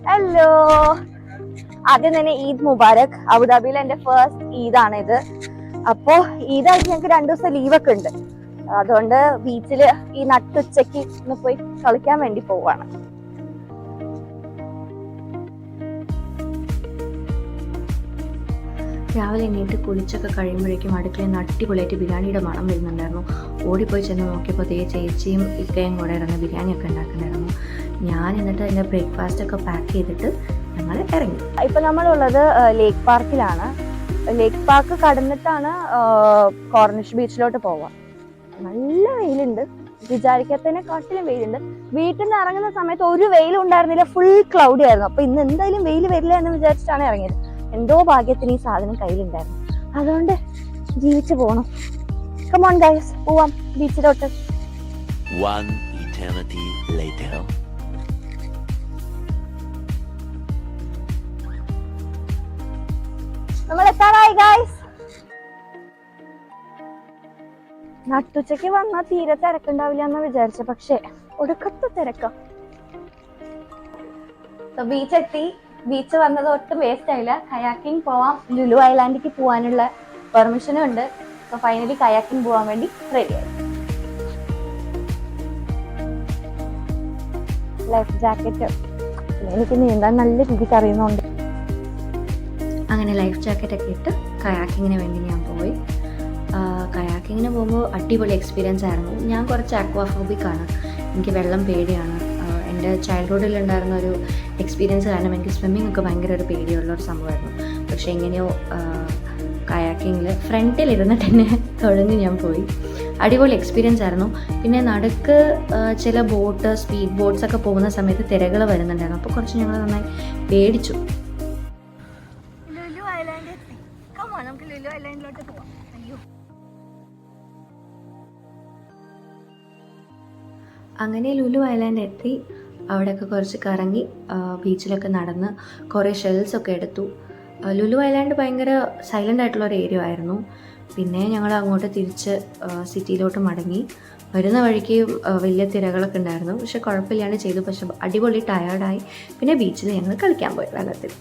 Hello, ആദ്യം തന്നെ ഈദ് മുബാരക്. അബുദാബിയിലെ എന്റെ ഫസ്റ്റ് ഈദാണ് ഇത്. അപ്പോ ഈദായിട്ട് ഞങ്ങൾക്ക് 2 ദിവസം ലീവൊക്കെ ഉണ്ട്. അതുകൊണ്ട് ബീച്ചില് ഈ നട്ടുച്ചയ്ക്ക് ഒന്ന് പോയി കളിക്കാൻ വേണ്ടി പോവാണ്. രാവിലെ എണീറ്റ് കുളിച്ചൊക്കെ കഴിയുമ്പോഴേക്കും അടുക്കളയിൽ നിന്ന് അടിപൊളിയായിട്ട് ബിരിയാണിയുടെ മണം വരുന്നുണ്ടായിരുന്നു. ഓടിപ്പോയി ചെന്ന് നോക്കിയപ്പോൾ ചേച്ചിയും ഇക്കയും കൂടെ ഇരുന്ന് ബിരിയാണിയൊക്കെ ഉണ്ടാക്കുന്നുണ്ടായിരുന്നു. ഞാൻ എന്നിട്ട് അതിൻ്റെ ബ്രേക്ക്ഫാസ്റ്റൊക്കെ പാക്ക് ചെയ്തിട്ട് ഞങ്ങൾ ഇറങ്ങി. ഇപ്പം നമ്മളുള്ളത് ലേക്ക് പാർക്കിലാണ്. ലേക്ക് പാർക്ക് കടന്നിട്ടാണ് കോർണിഷ് ബീച്ചിലോട്ട് പോവാം. നല്ല വെയിലുണ്ട്, വിചാരിക്കാത്തതിനെക്കാട്ടിലും വെയിലുണ്ട്. വീട്ടിൽ നിന്ന് ഇറങ്ങുന്ന സമയത്ത് ഒരു വെയിലും ഉണ്ടായിരുന്നില്ല, ഫുൾ ക്ലൗഡി ആയിരുന്നു. അപ്പൊ ഇന്ന് എന്തായാലും വെയിൽ വരില്ല എന്ന് വിചാരിച്ചിട്ടാണ് ഇറങ്ങിയത്. എന്തോ ഭാഗ്യത്തിന് ഈ സാധനം കയ്യിലുണ്ടായിരുന്നു, അതുകൊണ്ട് ജീവിച്ചു പോകണം. കമോൺ ഗൈസ്, പോവാം ബീച്ചിലോട്ട്. നമ്മൾ എത്താറായി ഗൈസ്. നട്ടുച്ചയ്ക്ക് വന്നാൽ തീരെ തിരക്കുണ്ടാവില്ല എന്ന് വിചാരിച്ച, പക്ഷേ ഒടുക്കത്തെ തിരക്ക. ബീച്ച് എത്തി. ബീച്ച് വന്നത് ഒട്ടും വേസ്റ്റ് ആയില്ല. കയാക്കിംഗ് പോവാം. ലുലു ഐലാൻഡിലേക്ക് പോകാനുള്ള പെർമിഷനും ഉണ്ട്. സോ ഫൈനലി കയാക്കിംഗ് പോകാൻ വേണ്ടി റെഡിയായി. ലൈഫ് ജാക്കറ്റ് എനിക്ക് നീന്താൻ നല്ല രീതിക്ക് അറിയുന്നുണ്ട്. അങ്ങനെ ലൈഫ് ജാക്കറ്റൊക്കെ ഇട്ട് കയാക്കിങ്ങിന് വേണ്ടി ഞാൻ പോയി. കയാക്കിങ്ങിന് പോകുമ്പോൾ അടിപൊളി എക്സ്പീരിയൻസ് ആയിരുന്നു. ഞാൻ കുറച്ച് അക്വാഫോബിക്കാണ്, എനിക്ക് വെള്ളം പേടിയാണ്. എൻ്റെ ചൈൽഡ്ഹുഡിലുണ്ടായിരുന്ന ഒരു എക്സ്പീരിയൻസ് കാരണം എനിക്ക് സ്വിമ്മിങ് ഒക്കെ ഭയങ്കര ഒരു പേടിയുള്ള ഒരു സംഭവമായിരുന്നു. പക്ഷേ എങ്ങനെയോ കയാക്കിങ്ങിൽ ഫ്രണ്ടിലിരുന്നിട്ട് തന്നെ തുഴഞ്ഞ് ഞാൻ പോയി. അടിപൊളി എക്സ്പീരിയൻസ് ആയിരുന്നു. പിന്നെ നടുക്ക് ചില സ്പീഡ് ബോട്ട്സ് ഒക്കെ പോകുന്ന സമയത്ത് തിരകൾ വരുന്നുണ്ടായിരുന്നു. അപ്പോൾ കുറച്ച് ഞങ്ങൾ നന്നായി പേടിച്ചു. ലുലു ഐലാൻഡ് എത്തി. നമുക്ക് ലുലു ഐലാൻഡിലോട്ട് പോവാം. അയ്യോ, അങ്ങനെ ലുലു ഐലാൻഡ് എത്തി. അവിടെയൊക്കെ കുറച്ച് കറങ്ങി ബീച്ചിലൊക്കെ നടന്ന് കുറേ ഷെൽസൊക്കെ എടുത്തു. ലുലു ഐലാൻഡ് ഭയങ്കര സൈലൻ്റ് ആയിട്ടുള്ളൊരു ഏരിയ ആയിരുന്നു. പിന്നെ ഞങ്ങൾ അങ്ങോട്ട് തിരിച്ച് സിറ്റിയിലോട്ട് മടങ്ങി. വരുന്ന വഴിക്ക് വലിയ തിരകളൊക്കെ ഉണ്ടായിരുന്നു, പക്ഷെ കുഴപ്പമില്ലാണ്ട് ചെയ്തു. പക്ഷെ അടിപൊളി ടയേർഡായി. പിന്നെ ബീച്ചിൽ ഞങ്ങൾ കളിക്കാൻ പോയി വെള്ളത്തിൽ.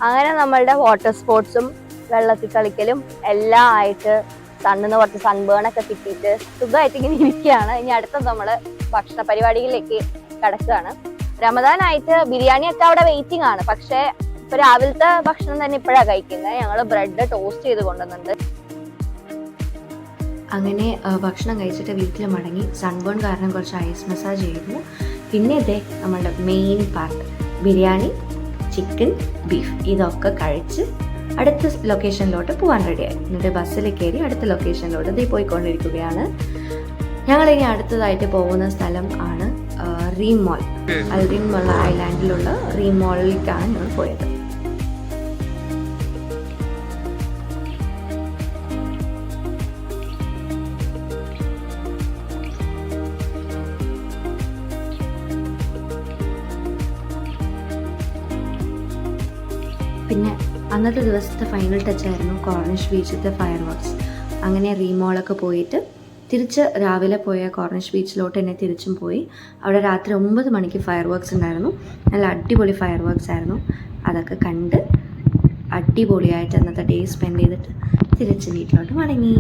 അങ്ങനെ നമ്മളുടെ വാട്ടർ സ്പോർട്സും വെള്ളത്തിൽ കളിക്കലും എല്ലാം ആയിട്ട് സണ്ണിന്ന് കുറച്ച് സൺബേണൊക്കെ കിട്ടിയിട്ട് സുഖമായിട്ട് ഇങ്ങനെ ഇരിക്കുകയാണ്. ഇനി അടുത്ത നമ്മൾ ഭക്ഷണ പരിപാടികളിലേക്ക് കടക്കുകയാണ്. റമദാനായിട്ട് ബിരിയാണിയൊക്കെ അവിടെ വെയിറ്റിംഗ് ആണ്. പക്ഷെ ഇപ്പൊ രാവിലത്തെ ഭക്ഷണം തന്നെ ഇപ്പോഴാണ് കഴിക്കുന്നത്. ഞങ്ങൾ ബ്രെഡ് ടോസ്റ്റ് ചെയ്ത് കൊണ്ടുവന്നുണ്ട്. അങ്ങനെ ഭക്ഷണം കഴിച്ചിട്ട് വീട്ടിൽ മടങ്ങി. സൺബേൺ കാരണം കുറച്ച് ഐസ് മസാജ് ചെയ്തു. പിന്നെ ഇതേ നമ്മളുടെ main part biryani, chicken, beef ഇതൊക്കെ കഴിച്ച് അടുത്ത ലൊക്കേഷനിലോട്ട് പോകാൻ റെഡിയായി. എന്നിട്ട് ബസ്സിൽ കയറി അടുത്ത ലൊക്കേഷനിലോട്ട് ഇതേ പോയിക്കൊണ്ടിരിക്കുകയാണ്. ഞങ്ങളിനി അടുത്തതായിട്ട് പോകുന്ന സ്ഥലം ആണ് റീം മോൾ. അൽറീം ഉള്ള ഐലാൻഡിലുള്ള റീം മോളിലേക്കാണ് ഞങ്ങൾ പോയത്. പിന്നെ അന്നത്തെ ദിവസത്തെ ഫൈനൽ ടച്ചായിരുന്നു കോർണിഷ് ബീച്ചിലത്തെ ഫയർ വർക്ക്സ്. അങ്ങനെ റീമോളൊക്കെ പോയിട്ട് തിരിച്ച് രാവിലെ പോയ കോർണിഷ് ബീച്ചിലോട്ട് തന്നെ തിരിച്ചും പോയി. അവിടെ രാത്രി 9 മണിക്ക് ഫയർ വർക്ക്സ് ഉണ്ടായിരുന്നു. നല്ല അടിപൊളി ഫയർ വർക്ക്സ് ആയിരുന്നു. അതൊക്കെ കണ്ട് അടിപൊളിയായിട്ട് അന്നത്തെ ഡേ സ്പെൻഡ് ചെയ്തിട്ട് തിരിച്ച് വീട്ടിലോട്ട് മടങ്ങി.